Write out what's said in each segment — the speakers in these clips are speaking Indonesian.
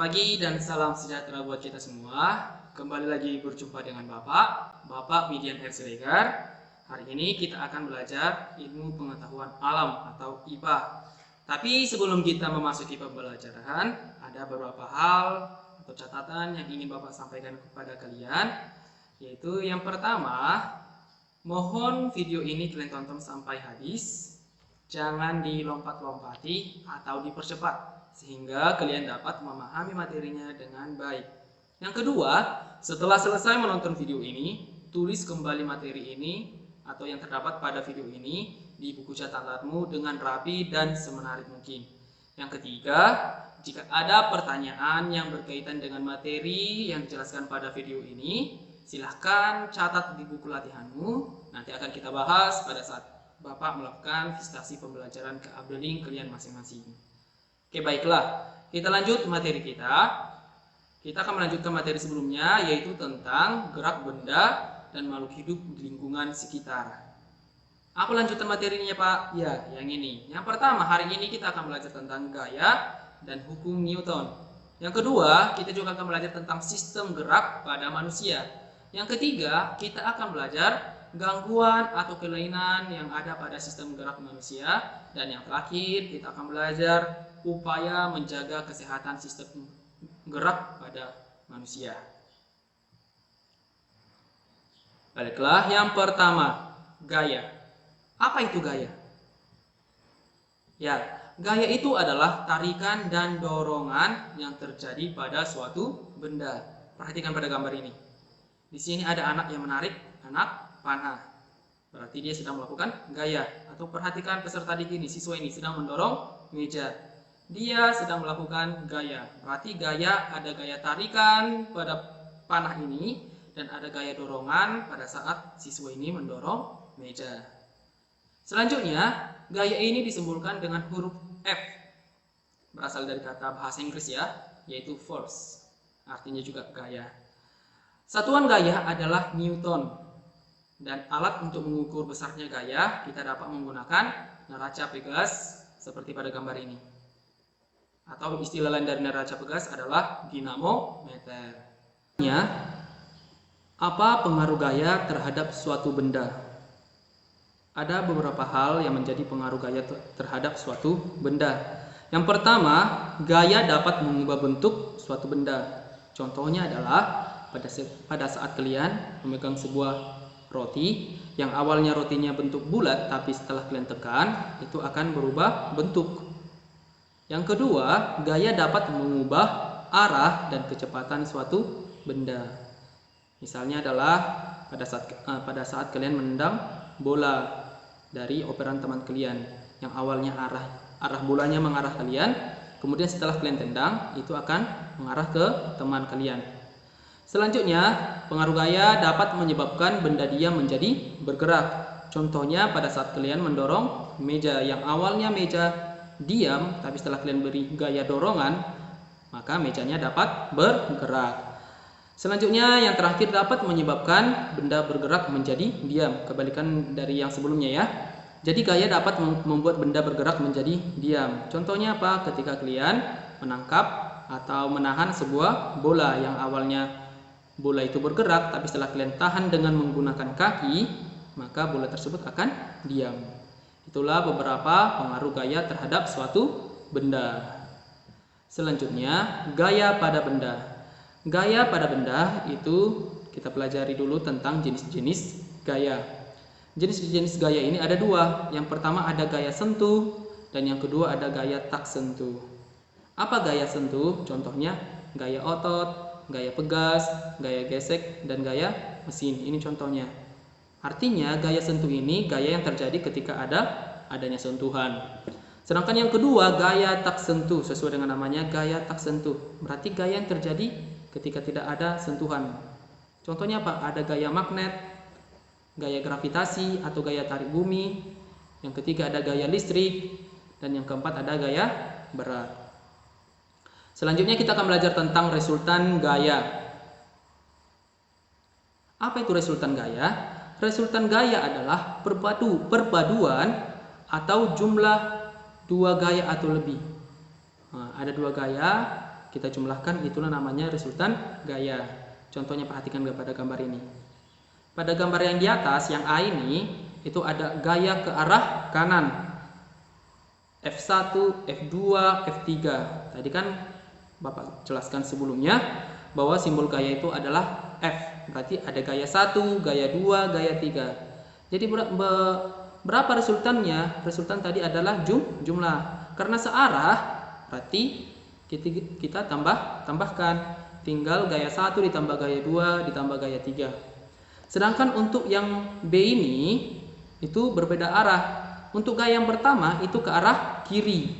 pagi dan salam sejahtera buat kita semua. Kembali lagi berjumpa dengan Bapak Midian R. Siregar. Hari ini kita akan belajar ilmu pengetahuan alam atau IPA. Tapi sebelum kita memasuki pembelajaran, ada beberapa hal atau catatan yang ingin Bapak sampaikan kepada kalian. Yaitu yang pertama, mohon video ini kalian tonton sampai habis. Jangan dilompat-lompati atau dipercepat, sehingga kalian dapat memahami materinya dengan baik. Yang kedua, setelah selesai menonton video ini, tulis kembali materi ini atau yang terdapat pada video ini di buku catatanmu dengan rapi dan semenarik mungkin. Yang ketiga, jika ada pertanyaan yang berkaitan dengan materi yang dijelaskan pada video ini, silahkan catat di buku latihanmu. Nanti akan kita bahas pada saat Bapak melakukan visitasi pembelajaran ke uploading kalian masing-masing. Oke, baiklah, kita lanjut materi kita. Kita akan melanjutkan materi sebelumnya, yaitu tentang gerak benda dan makhluk hidup di lingkungan sekitar. Apa lanjutan materinya, Pak? Ya, yang ini. Yang pertama, hari ini kita akan belajar tentang gaya dan hukum Newton. Yang kedua, kita juga akan belajar tentang sistem gerak pada manusia. Yang ketiga, kita akan belajar gangguan atau kelainan yang ada pada sistem gerak manusia. Dan yang terakhir, kita akan belajar upaya menjaga kesehatan sistem gerak pada manusia. Baiklah, yang pertama, gaya. Apa itu gaya? Ya, gaya itu adalah tarikan dan dorongan yang terjadi pada suatu benda. Perhatikan pada gambar ini. Di sini ada anak yang menarik anak panah. Berarti dia sedang melakukan gaya. Atau perhatikan peserta di sini, siswa ini sedang mendorong meja. Dia sedang melakukan gaya. Berarti gaya, ada gaya tarikan pada panah ini dan ada gaya dorongan pada saat siswa ini mendorong meja. Selanjutnya, gaya ini disimbolkan dengan huruf F. Berasal dari kata bahasa Inggris ya, yaitu force. Artinya juga gaya. Satuan gaya adalah Newton. Dan alat untuk mengukur besarnya gaya kita dapat menggunakan neraca Pegas seperti pada gambar ini. Atau istilah lain dari neraca Pegas adalah dinamometer. Apa pengaruh gaya terhadap suatu benda? Ada beberapa hal yang menjadi pengaruh gaya terhadap suatu benda. Yang pertama, gaya dapat mengubah bentuk suatu benda. Contohnya adalah pada saat kalian memegang sebuah roti yang awalnya rotinya bentuk bulat, tapi setelah kalian tekan itu akan berubah bentuk. Yang kedua, gaya dapat mengubah arah dan kecepatan suatu benda. Misalnya adalah pada saat kalian menendang bola dari operan teman kalian yang awalnya arah bolanya mengarah kalian, kemudian setelah kalian tendang itu akan mengarah ke teman kalian. Selanjutnya, pengaruh gaya dapat menyebabkan benda diam menjadi bergerak. Contohnya pada saat kalian mendorong meja yang awalnya meja diam, tapi setelah kalian beri gaya dorongan, maka mejanya dapat bergerak. Selanjutnya, yang terakhir dapat menyebabkan benda bergerak menjadi diam. Kebalikan dari yang sebelumnya ya. Jadi gaya dapat membuat benda bergerak menjadi diam. Contohnya apa? Ketika kalian menangkap atau menahan sebuah bola yang awalnya bola itu bergerak, tapi setelah kalian tahan dengan menggunakan kaki, maka bola tersebut akan diam. Itulah beberapa pengaruh gaya terhadap suatu benda. Selanjutnya, gaya pada benda. Gaya pada benda itu kita pelajari dulu tentang jenis-jenis gaya. Jenis-jenis gaya ini ada dua. Yang pertama ada gaya sentuh dan yang kedua ada gaya tak sentuh. Apa gaya sentuh? Contohnya gaya otot, gaya pegas, gaya gesek, dan gaya mesin. Ini contohnya. Artinya gaya sentuh ini gaya yang terjadi ketika adanya sentuhan. Sedangkan yang kedua gaya tak sentuh, sesuai dengan namanya gaya tak sentuh. Berarti gaya yang terjadi ketika tidak ada sentuhan. Contohnya apa? Ada gaya magnet, gaya gravitasi atau gaya tarik bumi. Yang ketiga ada gaya listrik dan yang keempat ada gaya berat. Selanjutnya kita akan belajar tentang resultan gaya. Apa itu resultan gaya? Resultan gaya adalah perpaduan atau jumlah dua gaya atau lebih. Nah, ada dua gaya kita jumlahkan, itulah namanya resultan gaya. Contohnya perhatikan pada gambar ini. Pada gambar yang di atas, yang A ini, itu ada gaya ke arah kanan. F1, F2, F3. Tadi kan Bapak jelaskan sebelumnya bahwa simbol gaya itu adalah F. Berarti ada gaya 1, gaya 2, gaya 3. Jadi berapa resultannya? Resultan tadi adalah jumlah. Karena searah, berarti kita tambahkan. Tinggal gaya 1 ditambah gaya 2 ditambah gaya 3. Sedangkan untuk yang B ini itu berbeda arah. Untuk gaya yang pertama itu ke arah kiri.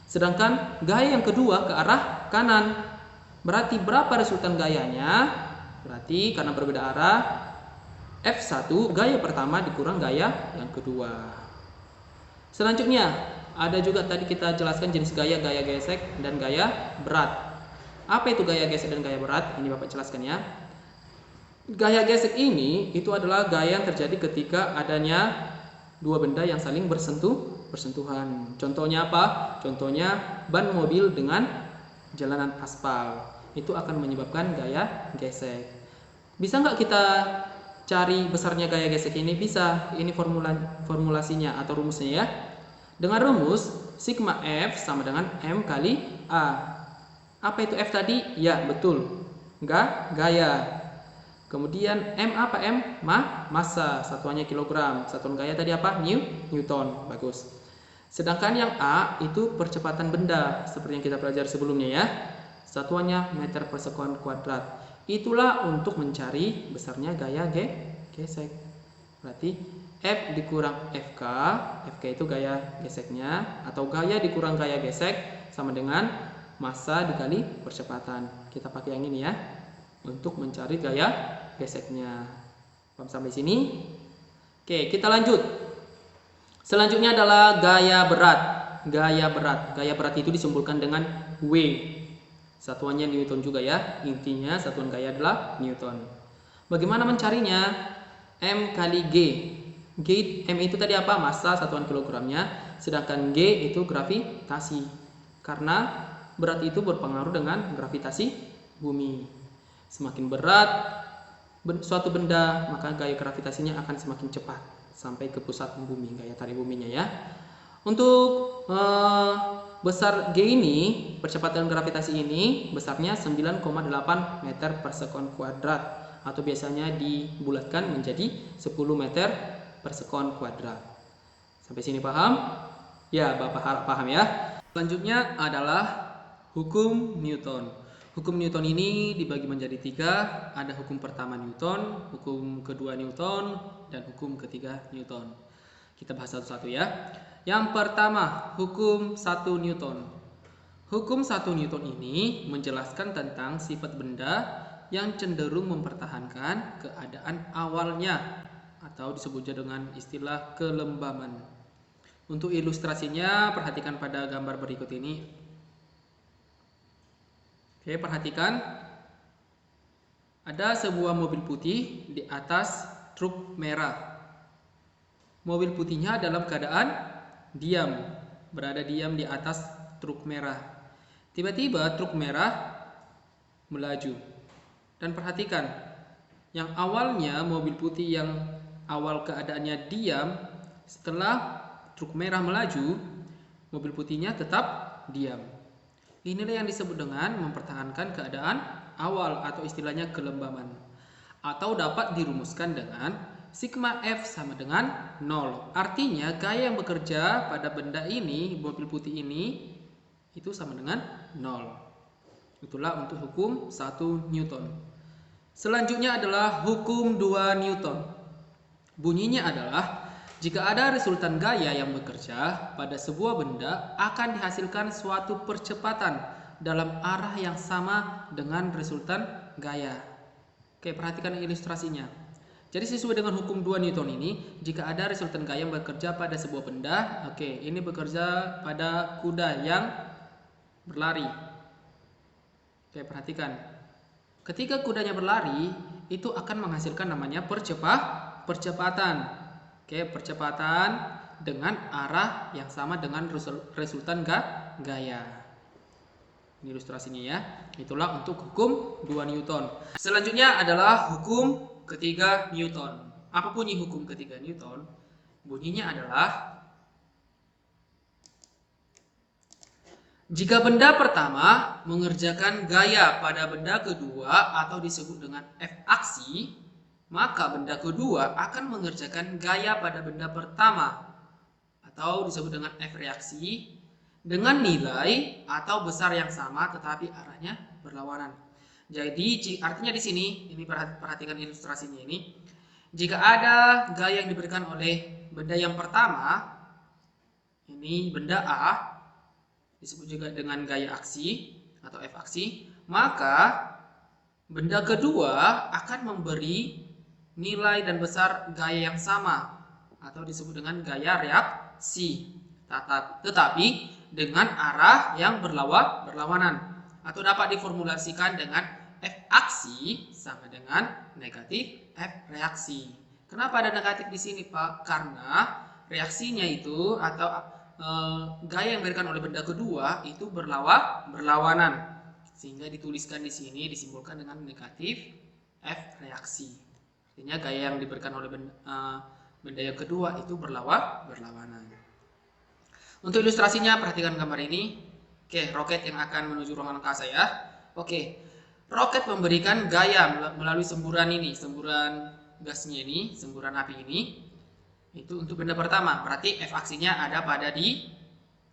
Sedangkan gaya yang kedua ke arah kanan. Berarti berapa resultan gayanya? Berarti karena berbeda arah, F1 gaya pertama dikurang gaya yang kedua. Selanjutnya ada juga tadi kita jelaskan jenis gaya gesek dan gaya berat. Apa itu gaya gesek dan gaya berat? Ini Bapak jelaskan ya. Gaya gesek ini itu adalah gaya yang terjadi ketika adanya dua benda yang saling bersentuhan. Contohnya apa? Contohnya ban mobil dengan jalanan aspal. Itu akan menyebabkan gaya gesek. Bisa nggak kita cari besarnya gaya gesek ini? Bisa. Ini formulasinya atau rumusnya ya. Dengan rumus sigma F sama dengan M kali A. Apa itu F tadi? Ya, betul. Gaya. Kemudian M apa? M massa, satuannya kilogram. Satuan gaya tadi apa? Newton. Bagus. Sedangkan yang A itu percepatan benda, seperti yang kita pelajari sebelumnya ya. Satuannya meter per sekon kuadrat. Itulah untuk mencari besarnya gaya gesek. Berarti F dikurang FK. FK itu gaya geseknya, atau gaya dikurang gaya gesek sama dengan massa dikali percepatan. Kita pakai yang ini ya, untuk mencari gaya geseknya. Paham sampai sini? Oke, kita lanjut. Selanjutnya adalah gaya berat. Gaya berat itu disimpulkan dengan W. Satuannya Newton juga ya. Intinya satuan gaya adalah Newton. Bagaimana mencarinya? M kali G. M itu tadi apa? Massa, satuan kilogramnya. Sedangkan G itu gravitasi. Karena berat itu berpengaruh dengan gravitasi bumi. Semakin berat suatu benda, maka gaya gravitasinya akan semakin cepat sampai ke pusat bumi, gaya tarik buminya ya. Untuk besar G ini, percepatan gravitasi ini besarnya 9,8 meter per sekon kuadrat, atau biasanya dibulatkan menjadi 10 meter per sekon kuadrat. Sampai sini paham? Ya, Bapak harap paham ya. Selanjutnya adalah hukum Newton. Hukum Newton ini dibagi menjadi 3. Ada hukum pertama Newton, hukum kedua Newton, dan hukum ketiga Newton. Kita bahas satu-satu ya. Yang pertama, hukum 1 Newton. Hukum 1 Newton ini menjelaskan tentang sifat benda yang cenderung mempertahankan keadaan awalnya, atau disebutnya dengan istilah kelembaman. Untuk ilustrasinya, perhatikan pada gambar berikut ini. Oke, perhatikan. Ada sebuah mobil putih di atas truk merah. Mobil putihnya dalam keadaan diam, berada diam di atas truk merah. Tiba-tiba truk merah melaju. Dan perhatikan, yang awalnya mobil putih yang awal keadaannya diam, setelah truk merah melaju, mobil putihnya tetap diam. Inilah yang disebut dengan mempertahankan keadaan awal, atau istilahnya kelembaman. Atau dapat dirumuskan dengan sigma F sama dengan 0. Artinya gaya yang bekerja pada benda ini, mobil putih ini, itu sama dengan 0. Itulah untuk hukum 1 Newton. Selanjutnya adalah hukum 2 Newton. Bunyinya adalah jika ada resultan gaya yang bekerja pada sebuah benda, akan dihasilkan suatu percepatan dalam arah yang sama dengan resultan gaya. Oke, perhatikan ilustrasinya. Jadi sesuai dengan hukum 2 Newton ini, jika ada resultan gaya yang bekerja pada sebuah benda, oke, ini bekerja pada kuda yang berlari. Oke, perhatikan. Ketika kudanya berlari, itu akan menghasilkan namanya percepatan. Oke, percepatan dengan arah yang sama dengan resultan gaya. Ini ilustrasinya ya. Itulah untuk hukum 2 Newton. Selanjutnya adalah hukum ketiga Newton. Apa bunyi hukum ketiga Newton? Bunyinya adalah jika benda pertama mengerjakan gaya pada benda kedua atau disebut dengan F aksi, maka benda kedua akan mengerjakan gaya pada benda pertama atau disebut dengan F reaksi dengan nilai atau besar yang sama tetapi arahnya berlawanan. Jadi artinya di sini, ini perhatikan ilustrasinya ini. Jika ada gaya yang diberikan oleh benda yang pertama, ini benda A, disebut juga dengan gaya aksi atau F aksi, maka benda kedua akan memberi nilai dan besar gaya yang sama atau disebut dengan gaya reaksi, tetapi dengan arah yang berlawanan, atau dapat diformulasikan dengan F aksi sama dengan negatif F reaksi. Kenapa ada negatif di sini, Pak? Karena reaksinya itu atau gaya yang diberikan oleh benda kedua itu berlawanan, sehingga dituliskan di sini disimbolkan dengan negatif F reaksi. Artinya gaya yang diberikan oleh benda yang kedua itu berlawanan. Untuk ilustrasinya perhatikan gambar ini. Oke, roket yang akan menuju ruangan angkasa ya. Oke, roket memberikan gaya melalui semburan ini, semburan gasnya ini, semburan api ini. Itu untuk benda pertama, berarti F aksinya ada pada di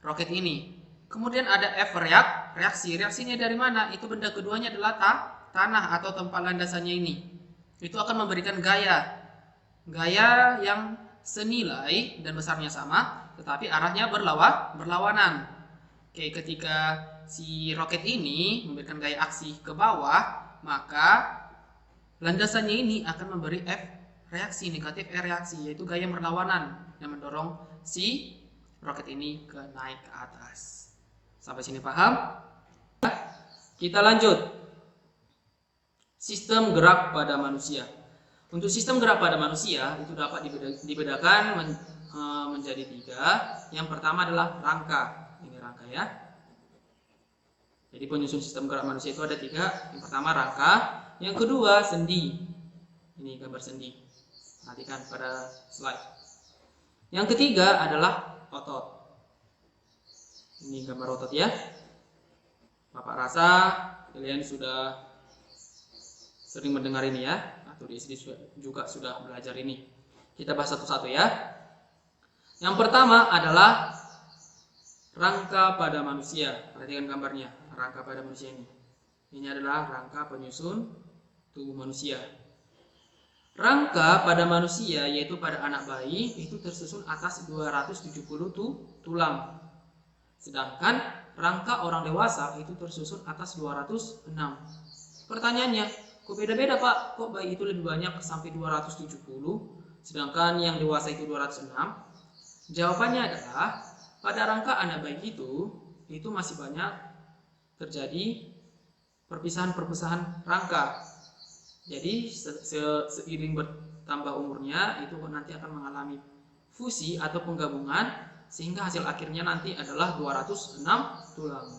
roket ini. Kemudian ada F reaksi. Reaksinya dari mana? Itu benda keduanya adalah tanah atau tempat landasannya ini. Itu akan memberikan gaya yang senilai dan besarnya sama, tetapi arahnya berlawanan. Oke, ketika si roket ini memberikan gaya aksi ke bawah, maka landasannya ini akan memberi F reaksi, negatif R reaksi, yaitu gaya berlawanan yang mendorong si roket ini naik ke atas. Sampai sini paham? Kita lanjut. Sistem gerak pada manusia. Untuk sistem gerak pada manusia itu dapat dibedakan menjadi 3. Yang pertama adalah rangka. Ini rangka ya. Jadi penyusun sistem gerak manusia itu ada 3. Yang pertama rangka, yang kedua sendi. Ini gambar sendi. Perhatikan pada slide. Yang ketiga adalah otot. Ini gambar otot ya. Bapak rasa kalian sudah sering mendengar ini ya, atau di SD juga sudah belajar ini. Kita bahas satu-satu ya. Yang pertama adalah rangka pada manusia. Perhatikan gambarnya, rangka pada manusia ini. Ini adalah rangka penyusun tubuh manusia. Rangka pada manusia, yaitu pada anak bayi, itu tersusun atas 270 tulang. Sedangkan rangka orang dewasa itu tersusun atas 206. Pertanyaannya, kok beda-beda Pak? Kok bayi itu lebih banyak sampai 270, sedangkan yang dewasa itu 206? Jawabannya adalah, pada rangka anak bayi itu masih banyak terjadi perpisahan-perpisahan rangka. Jadi seiring bertambah umurnya itu nanti akan mengalami fusi atau penggabungan, sehingga hasil akhirnya nanti adalah 206 tulang.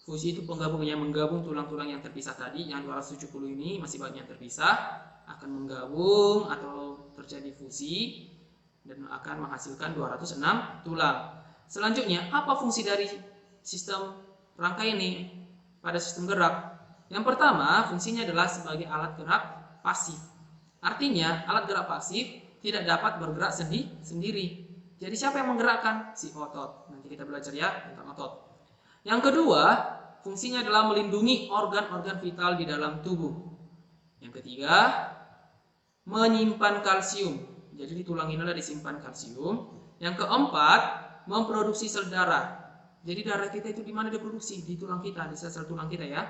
Fusi itu penggabung yang menggabung tulang-tulang yang terpisah tadi. Yang 270 ini masih banyak terpisah, akan menggabung atau terjadi fusi dan akan menghasilkan 206 tulang. Selanjutnya, apa fungsi dari sistem rangka ini pada sistem gerak? Yang pertama, fungsinya adalah sebagai alat gerak pasif. Artinya, alat gerak pasif tidak dapat bergerak sendiri. Jadi siapa yang menggerakkan? Si otot. Nanti kita belajar ya tentang otot. Yang kedua, fungsinya adalah melindungi organ-organ vital di dalam tubuh. Yang ketiga, menyimpan kalsium. Jadi di tulang inilah disimpan kalsium. Yang keempat, memproduksi sel darah. Jadi darah kita itu di mana diproduksi? Di tulang kita, di sel-sel tulang kita ya.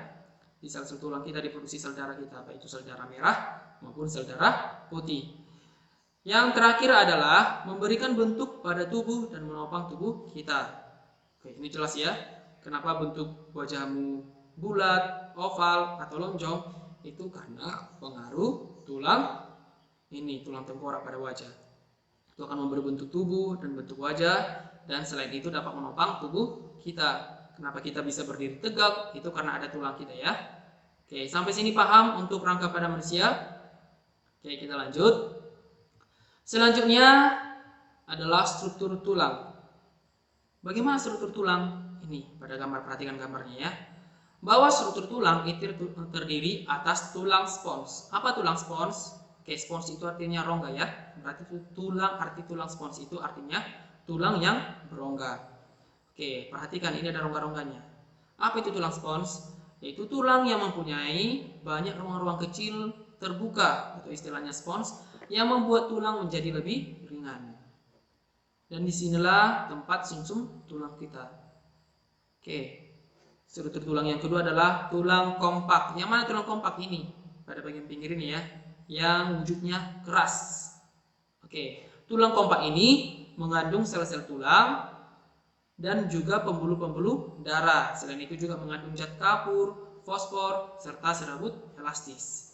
Di sel-sel tulang kita diproduksi sel darah kita, baik itu sel darah merah maupun sel darah putih. Yang terakhir adalah memberikan bentuk pada tubuh dan menopang tubuh kita. Oke, ini jelas ya. Kenapa bentuk wajahmu bulat, oval, atau lonjong? Itu karena pengaruh tulang ini, tulang tengkorak pada wajah. Itu akan memberi bentuk tubuh dan bentuk wajah, dan selain itu dapat menopang tubuh kita. Kenapa kita bisa berdiri tegak? Itu karena ada tulang kita ya. Oke, sampai sini paham untuk rangka pada manusia? Oke, kita lanjut. Selanjutnya adalah struktur tulang. Bagaimana struktur tulang? Ini pada gambar, perhatikan gambarnya ya. Bahwa struktur tulang itu terdiri atas tulang spons. Apa tulang spons? Oke, spons itu artinya rongga ya. Berarti arti tulang spons itu artinya tulang yang berongga. Oke, perhatikan ini ada rongga-rongganya. Apa itu tulang spons? Yaitu tulang yang mempunyai banyak ruang-ruang kecil terbuka atau istilahnya spons yang membuat tulang menjadi lebih ringan. Dan disinilah tempat sumsum tulang kita. Oke. Struktur tulang yang kedua adalah tulang kompak. Yang mana tulang kompak ini? Pada bagian pinggir ini ya, yang wujudnya keras. Oke, tulang kompak ini mengandung sel-sel tulang dan juga pembuluh-pembuluh darah. Selain itu juga mengandung zat kapur, fosfor, serta serabut elastis.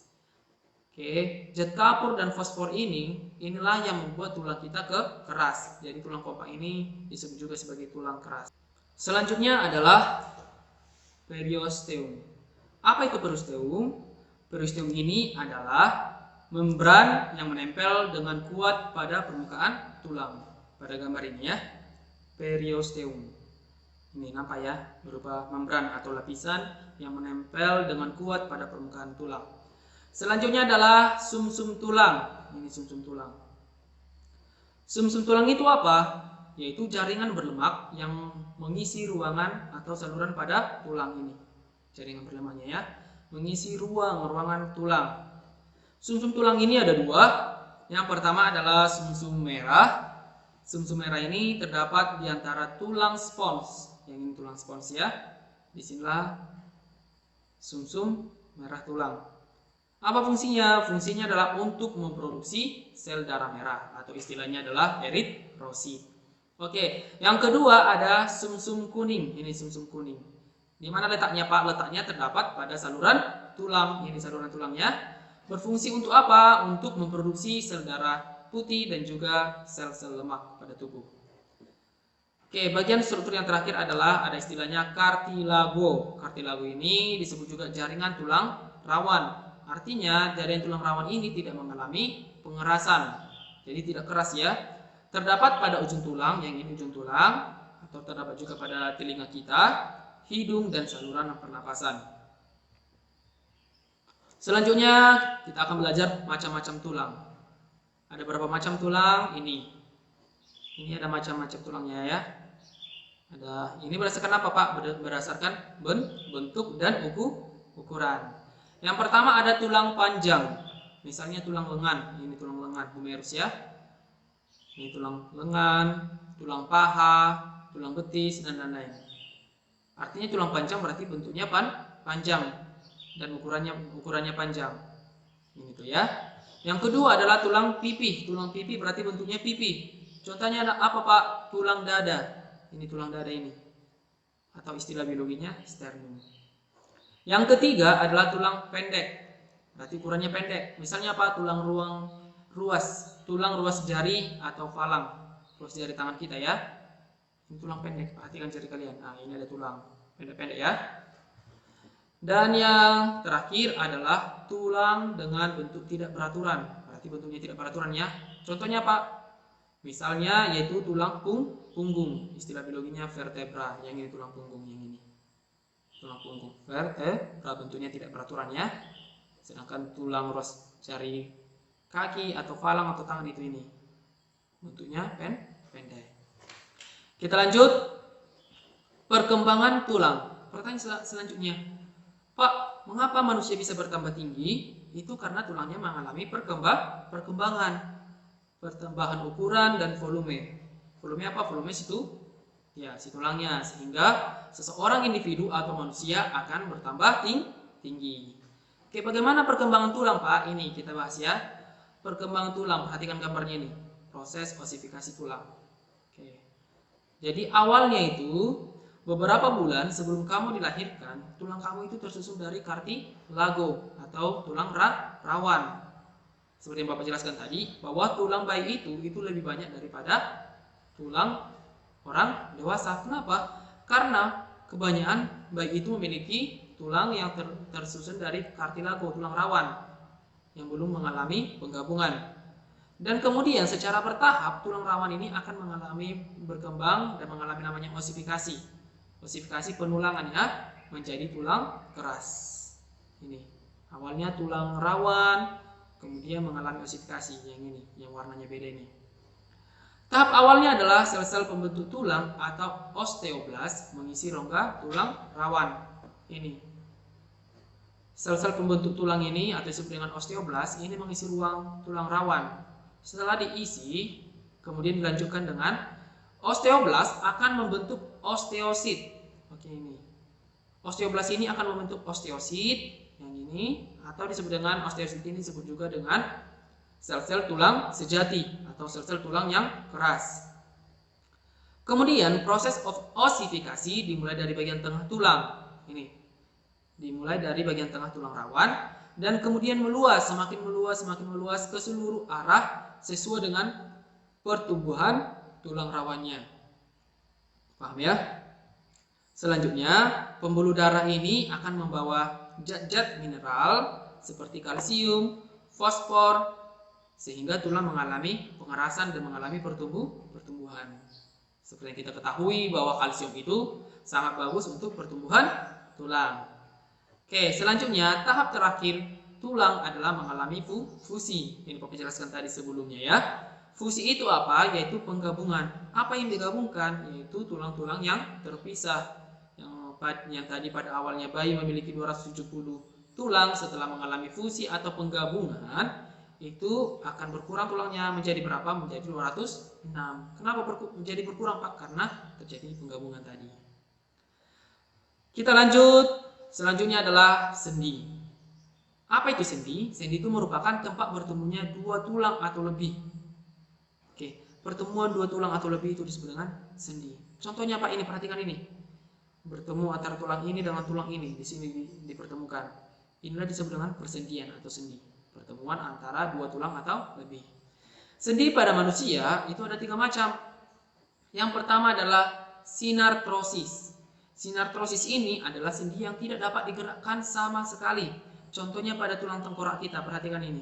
Oke, zat kapur dan fosfor inilah yang membuat tulang kita keras. Jadi tulang kompak ini disebut juga sebagai tulang keras. Selanjutnya adalah periosteum. Apa itu periosteum? Periosteum ini adalah membran yang menempel dengan kuat pada permukaan tulang. Pada gambar ini ya, periosteum. Ini nampak ya, berupa membran atau lapisan yang menempel dengan kuat pada permukaan tulang. Selanjutnya adalah sumsum tulang. Ini sumsum tulang. Sumsum tulang itu apa? Yaitu jaringan berlemak yang mengisi ruangan atau saluran pada tulang ini. Jaringan berlemaknya ya, mengisi ruangan tulang. Sumsum tulang ini ada dua. Yang pertama adalah sumsum merah. Sumsum merah ini terdapat di antara tulang spons. Yang ini tulang spons ya. Disinilah sumsum merah tulang. Apa fungsinya? Fungsinya adalah untuk memproduksi sel darah merah atau istilahnya adalah eritrosit. Oke, yang kedua ada sumsum kuning. Ini sumsum kuning. Di mana letaknya Pak? Letaknya terdapat pada saluran tulang. Ini saluran tulangnya. Berfungsi untuk apa? Untuk memproduksi sel darah putih dan juga sel-sel lemak pada tubuh. Oke, bagian struktur yang terakhir adalah ada istilahnya kartilago. Kartilago ini disebut juga jaringan tulang rawan. Artinya jaringan tulang rawan ini tidak mengalami pengerasan. Jadi tidak keras ya. Terdapat pada ujung tulang, yang ini ujung tulang, atau terdapat juga pada telinga kita, hidung, dan saluran pernapasan. Selanjutnya kita akan belajar macam-macam tulang. Ada berapa macam tulang? Ini ada macam-macam tulangnya ya. Ini berdasarkan apa Pak? Berdasarkan bentuk dan ukuran. Yang pertama ada tulang panjang. Misalnya tulang lengan. Ini tulang lengan humerus ya. Ini tulang lengan, tulang paha, tulang betis, dan lain-lain. Artinya tulang panjang berarti bentuknya panjang dan ukurannya panjang. Ini tuh ya. Yang kedua adalah tulang pipih. Tulang pipih berarti bentuknya pipih. Contohnya ada apa Pak? Tulang dada. Ini tulang dada ini. Atau istilah biologinya sternum. Yang ketiga adalah tulang pendek. Berarti ukurannya pendek. Misalnya apa? Tulang ruas jari atau falang, ruas jari tangan kita ya. Ini tulang pendek, perhatikan jari kalian. Nah, ini ada tulang pendek-pendek ya. Dan yang terakhir adalah tulang dengan bentuk tidak beraturan. Berarti bentuknya tidak beraturan ya. Contohnya Pak, misalnya yaitu tulang punggung. Istilah biologinya vertebra. Yang ini tulang punggung, yang ini tulang punggung. Vertebra bentuknya tidak beraturan ya. Sedangkan tulang ruas jari kaki atau falang atau tangan itu ini bentuknya pendek. Kita lanjut perkembangan tulang. Pertanyaan selanjutnya, Pak, mengapa manusia bisa bertambah tinggi? Itu karena tulangnya mengalami perkembangan ukuran dan volume. Volume apa? Volume situ ya, si tulangnya, sehingga seseorang individu atau manusia akan bertambah tinggi. Oke, bagaimana perkembangan tulang Pak? Ini kita bahas ya. Perkembangan tulang, perhatikan gambarnya ini, proses osifikasi tulang. Oke. Jadi awalnya itu beberapa bulan sebelum kamu dilahirkan, tulang kamu itu tersusun dari kartilago atau tulang rawan. Seperti yang Bapak jelaskan tadi, bahwa tulang bayi itu lebih banyak daripada tulang orang dewasa. Kenapa? Karena kebanyakan bayi itu memiliki tulang yang tersusun dari kartilago, tulang rawan yang belum mengalami penggabungan. Dan kemudian secara bertahap tulang rawan ini akan mengalami berkembang dan mengalami namanya osifikasi. Osifikasi penulangannya menjadi tulang keras. Ini awalnya tulang rawan, kemudian mengalami osifikasi yang ini, yang warnanya beda ini. Tahap awalnya adalah sel-sel pembentuk tulang atau osteoblas mengisi rongga tulang rawan. Ini sel-sel pembentuk tulang ini atau disebut dengan osteoblas ini mengisi ruang tulang rawan. Setelah diisi, kemudian dilanjutkan dengan osteoblas akan membentuk osteosit. Oke, ini osteoblas ini akan membentuk osteosit yang ini, atau disebut dengan osteosit ini disebut juga dengan sel-sel tulang sejati atau sel-sel tulang yang keras. Kemudian proses osifikasi dimulai dari bagian tengah tulang. Ini dimulai dari bagian tengah tulang rawan dan kemudian semakin meluas ke seluruh arah sesuai dengan pertumbuhan tulang rawannya. Paham ya? Selanjutnya, pembuluh darah ini akan membawa zat-zat mineral seperti kalsium, fosfor, sehingga tulang mengalami pengerasan dan mengalami pertumbuhan. Seperti yang kita ketahui bahwa kalsium itu sangat bagus untuk pertumbuhan tulang. Oke, selanjutnya tahap terakhir tulang adalah mengalami fusi. Ini Bapak jelaskan tadi sebelumnya ya. Fusi itu apa? Yaitu penggabungan. Apa yang digabungkan? Yaitu tulang-tulang yang terpisah. Yang tadi pada awalnya bayi memiliki 270 tulang, setelah mengalami fusi atau penggabungan itu akan berkurang tulangnya menjadi berapa? Menjadi 206. Kenapa menjadi berkurang Pak? Karena terjadi penggabungan tadi. Kita lanjut. Selanjutnya adalah sendi. Apa itu sendi? Sendi itu merupakan tempat bertemunya dua tulang atau lebih. Oke, pertemuan dua tulang atau lebih itu disebut dengan sendi. Contohnya Pak, ini perhatikan ini. Bertemu antara tulang ini dengan tulang ini, di sini dipertemukan. Inilah disebut dengan persendian atau sendi. Pertemuan antara dua tulang atau lebih. Sendi pada manusia itu ada 3 macam. Yang pertama adalah sinartrosis. Sinartrosis ini adalah sendi yang tidak dapat digerakkan sama sekali. Contohnya pada tulang tengkorak kita, perhatikan ini.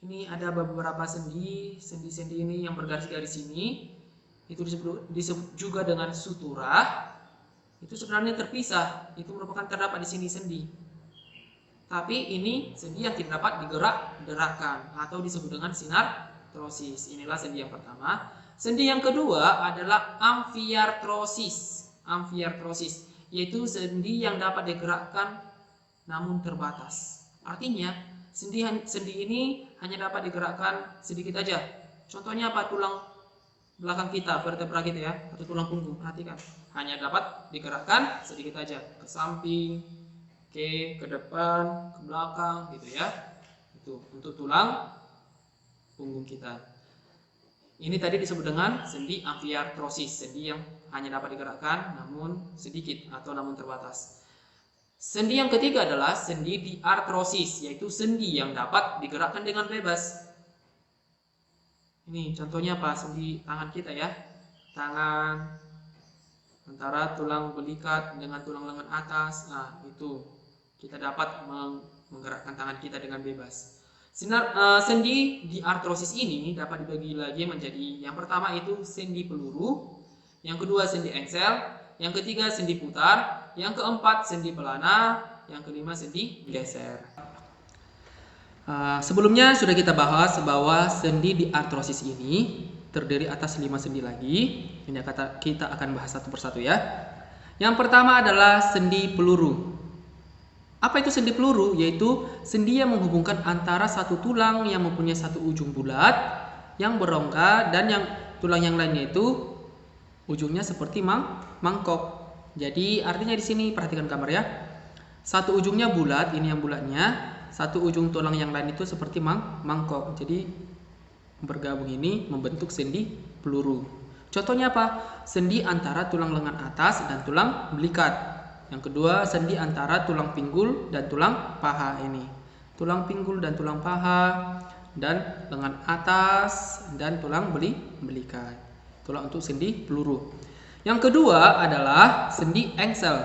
Ini ada beberapa sendi ini yang bergaris-garis ini. Itu disebut juga dengan sutura. Itu sebenarnya terpisah, itu merupakan terdapat di sini sendi. Tapi ini sendi yang tidak dapat digerak-gerakkan atau disebut dengan sinartrosis. Inilah sendi yang pertama. Sendi yang kedua adalah amfiartrosis. Amfiartrosis yaitu sendi yang dapat digerakkan namun terbatas. Artinya sendi ini hanya dapat digerakkan sedikit aja. Contohnya apa? Tulang belakang kita, vertebra kita ya, atau tulang punggung. Perhatikan, hanya dapat digerakkan sedikit aja, ke samping, ke depan, ke belakang gitu ya. Itu untuk tulang punggung kita. Ini tadi disebut dengan sendi amfiartrosis, sendi yang hanya dapat digerakkan namun sedikit atau namun terbatas. Sendi yang ketiga adalah sendi diartrosis, yaitu sendi yang dapat digerakkan dengan bebas. Ini contohnya apa? Sendi tangan kita ya. Tangan antara tulang belikat dengan tulang lengan atas. Nah, itu kita dapat menggerakkan tangan kita dengan bebas. Sendi diartrosis ini dapat dibagi lagi menjadi yang pertama itu sendi peluru, yang kedua sendi engsel, yang ketiga sendi putar, yang keempat sendi pelana, yang kelima sendi geser. Sebelumnya sudah kita bahas bahwa sendi diartrosis ini terdiri atas 5 sendi lagi. Ini kita akan bahas satu persatu ya. Yang pertama adalah sendi peluru. Apa itu sendi peluru? Yaitu sendi yang menghubungkan antara satu tulang yang mempunyai satu ujung bulat yang berongga dan yang tulang yang lainnya itu ujungnya seperti mangkok. Jadi artinya di sini perhatikan gambar ya. Satu ujungnya bulat, ini yang bulatnya. Satu ujung tulang yang lain itu seperti mangkok. Jadi bergabung ini membentuk sendi peluru. Contohnya apa? Sendi antara tulang lengan atas dan tulang belikat. Yang kedua, sendi antara tulang pinggul dan tulang paha ini. Tulang pinggul dan tulang paha dan lengan atas dan tulang belikat. Itulah untuk sendi peluru. Yang kedua adalah sendi engsel.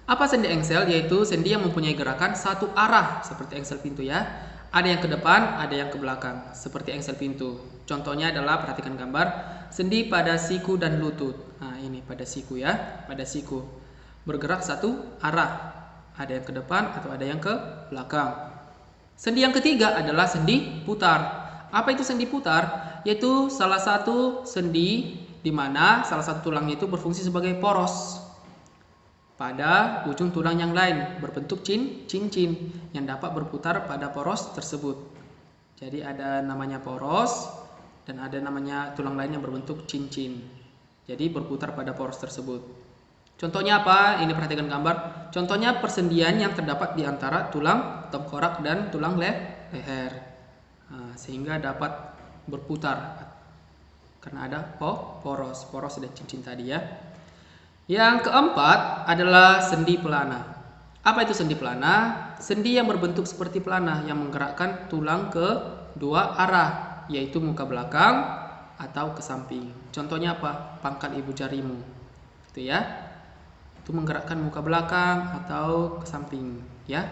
Apa sendi engsel? Yaitu sendi yang mempunyai gerakan satu arah seperti engsel pintu ya. Ada yang ke depan, ada yang ke belakang seperti engsel pintu. Contohnya adalah perhatikan gambar sendi pada siku dan lutut. Nah, ini pada siku ya, pada siku. Bergerak satu arah. Ada yang ke depan atau ada yang ke belakang. Sendi yang ketiga adalah sendi putar. Apa itu sendi putar? Yaitu salah satu sendi di mana salah satu tulangnya itu berfungsi sebagai poros pada ujung tulang yang lain berbentuk cincin yang dapat berputar pada poros tersebut. Jadi ada namanya poros dan ada namanya tulang lain yang berbentuk cincin. Jadi berputar pada poros tersebut. Contohnya apa? Ini perhatikan gambar. Contohnya persendian yang terdapat di antara tulang tengkorak dan tulang leher. Nah, sehingga dapat berputar karena ada poros dan cincin tadi ya. Yang keempat adalah sendi pelana. Apa itu sendi pelana? Sendi yang berbentuk seperti pelana yang menggerakkan tulang ke dua arah, yaitu muka belakang atau ke samping. Contohnya apa? Pangkal ibu jarimu. Itu ya. Itu menggerakkan muka belakang atau ke samping, ya.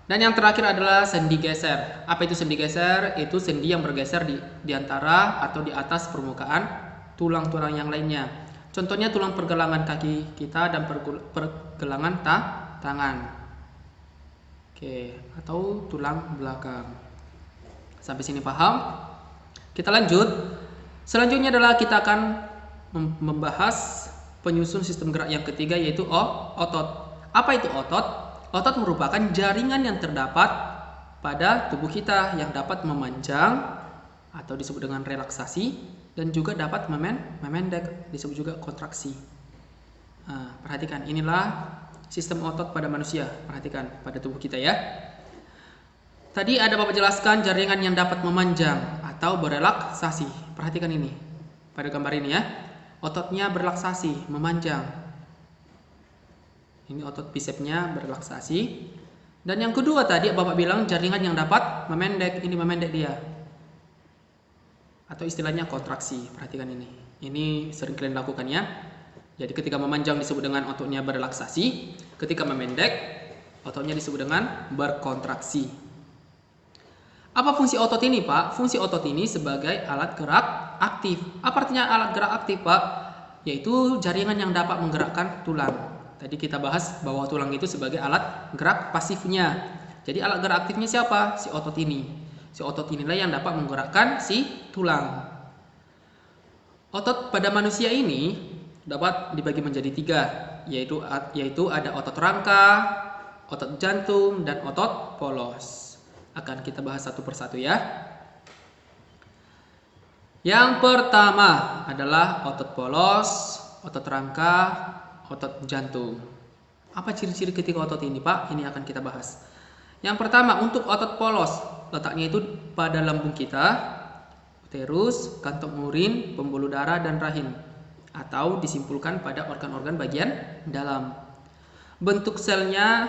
Dan yang terakhir adalah sendi geser. Apa itu sendi geser? Itu sendi yang bergeser di antara atau di atas permukaan tulang-tulang yang lainnya. Contohnya tulang pergelangan kaki kita dan pergelangan tangan. Oke, atau tulang belakang. Sampai sini paham? Kita lanjut. Selanjutnya adalah kita akan membahas penyusun sistem gerak yang ketiga, yaitu otot. Apa itu otot? Otot merupakan jaringan yang terdapat pada tubuh kita yang dapat memanjang atau disebut dengan relaksasi dan juga dapat memendek, disebut juga kontraksi. Nah, perhatikan, inilah sistem otot pada manusia. Perhatikan pada tubuh kita ya. Tadi ada Bapak jelaskan jaringan yang dapat memanjang atau berelaksasi. Perhatikan ini pada gambar ini ya. Ototnya berelaksasi, memanjang. Ini otot bisepsnya berelaksasi. Dan yang kedua tadi Bapak bilang jaringan yang dapat memendek. Ini memendek dia. Atau istilahnya kontraksi. Perhatikan ini. Ini sering kalian lakukan ya. Jadi ketika memanjang disebut dengan ototnya berelaksasi. Ketika memendek, ototnya disebut dengan berkontraksi. Apa fungsi otot ini, Pak? Fungsi otot ini sebagai alat gerak aktif. Apa artinya alat gerak aktif, Pak? Yaitu jaringan yang dapat menggerakkan tulang. Tadi kita bahas bahwa tulang itu sebagai alat gerak pasifnya. Jadi alat gerak aktifnya siapa? Si otot ini. Si otot inilah yang dapat menggerakkan si tulang. Otot pada manusia ini dapat dibagi menjadi tiga, yaitu ada otot rangka, otot jantung, dan otot polos. Akan kita bahas satu persatu ya. Yang pertama adalah otot polos, otot rangka, otot jantung. Apa ciri-ciri ketika otot ini, Pak? Ini akan kita bahas. Yang pertama, untuk otot polos, letaknya itu pada lambung kita, uterus, kantong urin, pembuluh darah, dan rahim, atau disimpulkan pada organ-organ bagian dalam. Bentuk selnya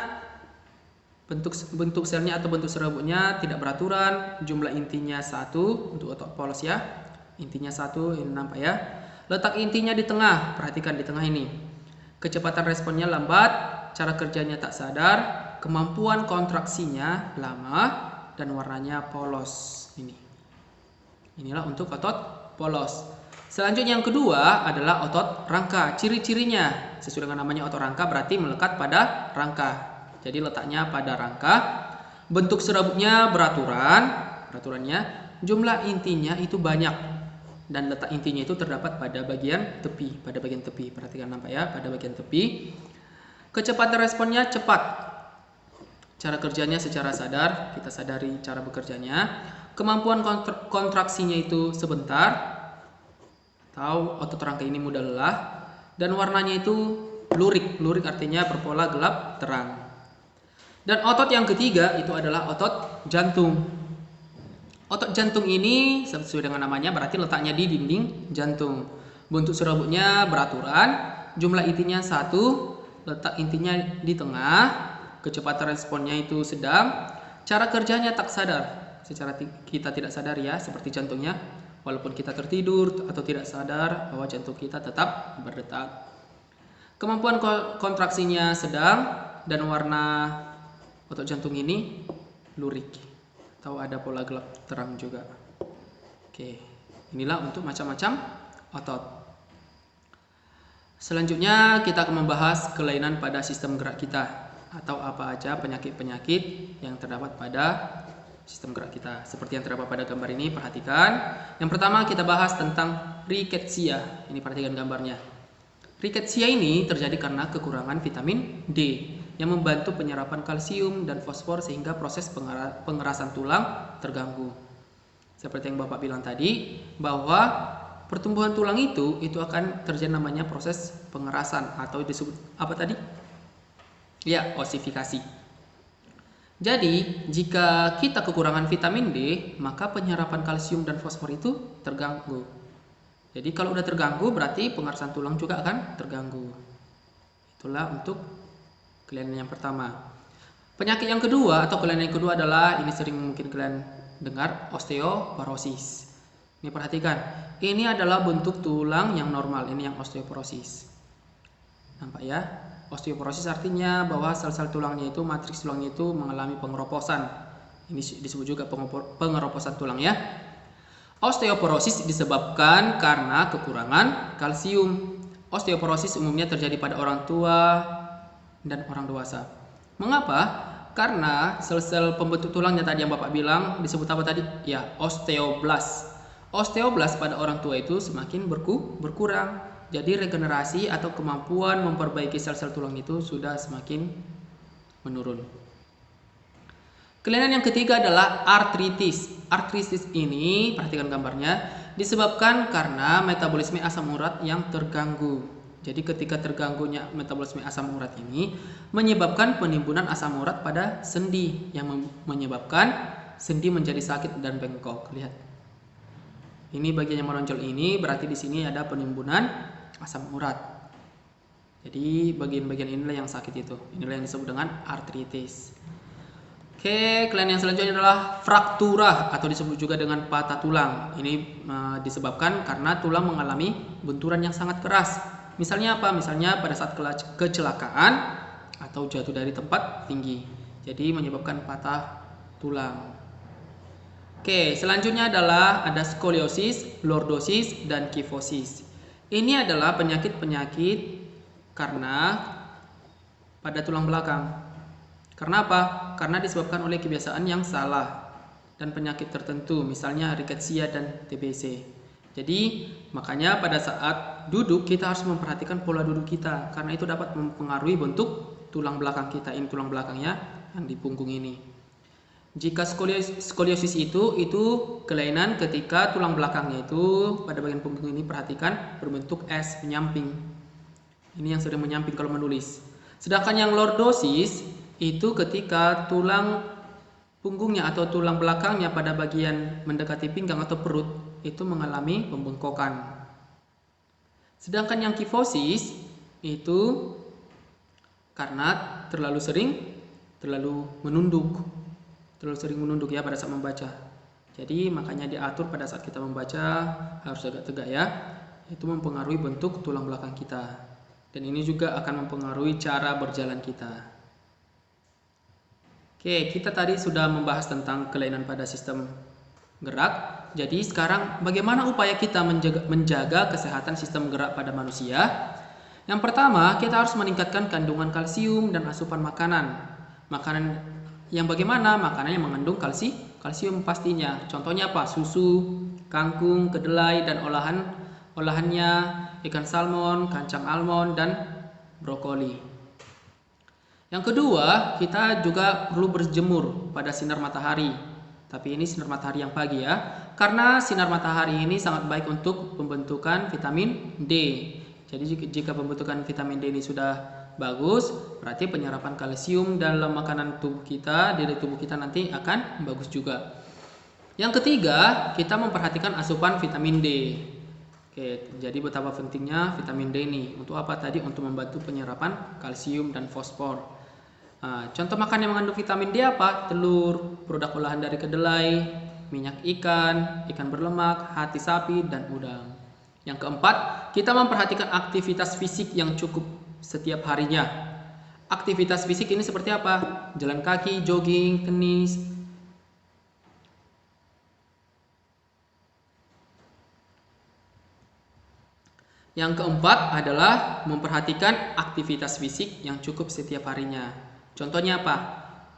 atau bentuk serabutnya tidak beraturan. Jumlah intinya 1 untuk otot polos ya. Intinya 1, ini nampak ya. Letak intinya di tengah, perhatikan di tengah ini. Kecepatan responnya lambat, cara kerjanya tak sadar, kemampuan kontraksinya lama, dan warnanya polos. Inilah untuk otot polos. Selanjutnya yang kedua adalah otot rangka. Ciri-cirinya sesuai dengan namanya otot rangka berarti melekat pada rangka. Jadi letaknya pada rangka. Bentuk serabutnya beraturannya jumlah intinya itu banyak dan letak intinya itu terdapat pada bagian tepi. Perhatikan nampak ya, pada bagian tepi. Kecepatan responnya cepat. Cara kerjanya secara sadar, kita sadari cara bekerjanya. Kemampuan kontraksinya itu sebentar, atau otot rangka ini mudah lelah. Dan warnanya itu lurik. Lurik artinya berpola gelap terang. Dan otot yang ketiga itu adalah otot jantung. Otot jantung ini sesuai dengan namanya berarti letaknya di dinding jantung. Bentuk serabutnya beraturan, jumlah intinya 1, letak intinya di tengah. Kecepatan responnya itu sedang. Cara kerjanya tak sadar. Secara kita tidak sadar ya, seperti jantungnya. Walaupun kita tertidur atau tidak sadar bahwa jantung kita tetap berdetak. Kemampuan kontraksinya sedang dan warna otot jantung ini lurik atau ada pola gelap terang juga. Oke, inilah untuk macam-macam otot. Selanjutnya kita akan membahas kelainan pada sistem gerak kita atau apa aja penyakit-penyakit yang terdapat pada sistem gerak kita. Seperti yang terdapat pada gambar ini, perhatikan. Yang pertama kita bahas tentang rickettsia. Ini perhatikan gambarnya. Rickettsia ini terjadi karena kekurangan vitamin D yang membantu penyerapan kalsium dan fosfor sehingga proses pengerasan tulang terganggu. Seperti yang Bapak bilang tadi, bahwa pertumbuhan tulang itu akan terjadi namanya proses pengerasan atau disebut apa tadi? Ya, osifikasi. Jadi, jika kita kekurangan vitamin D, maka penyerapan kalsium dan fosfor itu terganggu. Jadi, kalau udah terganggu, berarti pengerasan tulang juga akan terganggu. Itulah untuk kelainan yang pertama. Penyakit yang kedua atau kelainan yang kedua adalah, ini sering mungkin kalian dengar, osteoporosis. Ini perhatikan, ini adalah bentuk tulang yang normal, ini yang osteoporosis. Nampak ya? Osteoporosis artinya bahwa sel-sel tulangnya itu, matriks tulangnya itu mengalami pengeroposan. Ini disebut juga pengeroposan tulang ya. Osteoporosis disebabkan karena kekurangan kalsium. Osteoporosis umumnya terjadi pada orang tua dan orang dewasa. Mengapa? Karena sel-sel pembentuk tulangnya tadi yang Bapak bilang disebut apa tadi? Ya, osteoblast. Osteoblast pada orang tua itu semakin berkurang. Jadi regenerasi atau kemampuan memperbaiki sel-sel tulang itu sudah semakin menurun. Kelainan yang ketiga adalah artritis. Artritis ini, perhatikan gambarnya, disebabkan karena metabolisme asam urat yang terganggu. Jadi ketika terganggunya metabolisme asam urat ini menyebabkan penimbunan asam urat pada sendi yang menyebabkan sendi menjadi sakit dan bengkok. Lihat. Ini bagian yang menonjol ini berarti di sini ada penimbunan asam urat. Jadi bagian-bagian inilah yang sakit itu. Inilah yang disebut dengan artritis. Oke, kelainan yang selanjutnya adalah fraktura atau disebut juga dengan patah tulang. Ini disebabkan karena tulang mengalami benturan yang sangat keras. Misalnya apa? Misalnya pada saat kecelakaan atau jatuh dari tempat tinggi. Jadi menyebabkan patah tulang. Oke, selanjutnya adalah ada skoliosis, lordosis, dan kifosis. Ini adalah penyakit-penyakit karena pada tulang belakang. Karena apa? Karena disebabkan oleh kebiasaan yang salah dan penyakit tertentu, misalnya rickettsia dan TBC. Jadi, makanya pada saat duduk kita harus memperhatikan pola duduk kita karena itu dapat mempengaruhi bentuk tulang belakang kita. Ini tulang belakangnya yang di punggung ini. Jika skoliosis itu kelainan ketika tulang belakangnya itu pada bagian punggung ini perhatikan berbentuk S menyamping. Ini yang sering menyamping kalau menulis. Sedangkan yang lordosis itu ketika tulang punggungnya atau tulang belakangnya pada bagian mendekati pinggang atau perut itu mengalami pembengkokan. Sedangkan yang kifosis itu karena terlalu menunduk ya pada saat membaca. Jadi makanya diatur pada saat kita membaca harus agak tegak ya. Itu mempengaruhi bentuk tulang belakang kita. Dan ini juga akan mempengaruhi cara berjalan kita. Oke, kita tadi sudah membahas tentang kelainan pada sistem gerak. Jadi sekarang bagaimana upaya kita menjaga kesehatan sistem gerak pada manusia? Yang pertama, kita harus meningkatkan kandungan kalsium dan asupan makanan. Makanan yang bagaimana? Makanan yang mengandung kalsium pastinya. Contohnya apa? Susu, kangkung, kedelai, dan olahannya ikan salmon, kacang almond, dan brokoli. Yang kedua, kita juga perlu berjemur pada sinar matahari. Tapi ini sinar matahari yang pagi ya. Karena sinar matahari ini sangat baik untuk pembentukan vitamin D. Jadi jika pembentukan vitamin D ini sudah bagus, berarti penyerapan kalsium dalam makanan tubuh kita, dari tubuh kita nanti akan bagus juga. Yang ketiga, kita memperhatikan asupan vitamin D. Oke, jadi betapa pentingnya vitamin D ini. Untuk apa tadi? Untuk membantu penyerapan kalsium dan fosfor. Contoh makanan yang mengandung vitamin D apa? Telur, produk olahan dari kedelai, minyak ikan, ikan berlemak, hati sapi, dan udang. Yang keempat, kita memperhatikan aktivitas fisik yang cukup setiap harinya. Aktivitas fisik ini seperti apa? Jalan kaki, jogging, tenis. Yang keempat adalah memperhatikan aktivitas fisik yang cukup setiap harinya. Contohnya apa?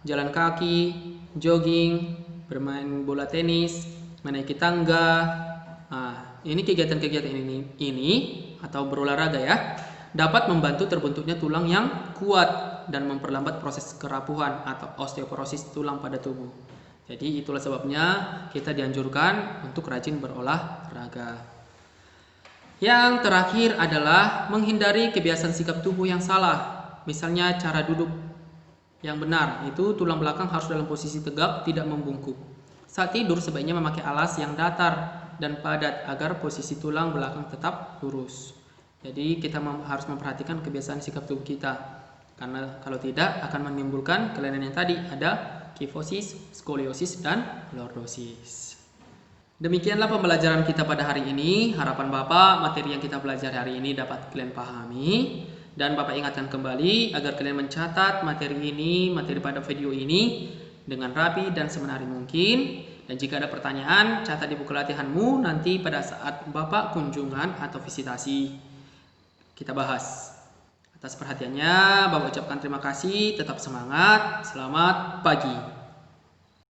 Jalan kaki, jogging, bermain bola tenis, menaiki tangga. Nah, ini kegiatan-kegiatan ini atau berolahraga ya, dapat membantu terbentuknya tulang yang kuat dan memperlambat proses kerapuhan atau osteoporosis tulang pada tubuh. Jadi itulah sebabnya kita dianjurkan untuk rajin berolahraga. Yang terakhir adalah menghindari kebiasaan sikap tubuh yang salah. Misalnya cara duduk yang benar, itu tulang belakang harus dalam posisi tegak, tidak membungkuk. Saat tidur sebaiknya memakai alas yang datar dan padat agar posisi tulang belakang tetap lurus. Jadi kita harus memperhatikan kebiasaan sikap tubuh kita. Karena kalau tidak akan menimbulkan kelainan yang tadi, ada kifosis, skoliosis, dan lordosis. Demikianlah pembelajaran kita pada hari ini. Harapan Bapak materi yang kita pelajari hari ini dapat kalian pahami. Dan Bapak ingatkan kembali agar kalian mencatat materi ini, materi pada video ini dengan rapi dan semenarik mungkin. Dan jika ada pertanyaan, catat di buku latihanmu nanti pada saat Bapak kunjungan atau visitasi kita bahas. Atas perhatiannya, Bapak ucapkan terima kasih, tetap semangat, selamat pagi.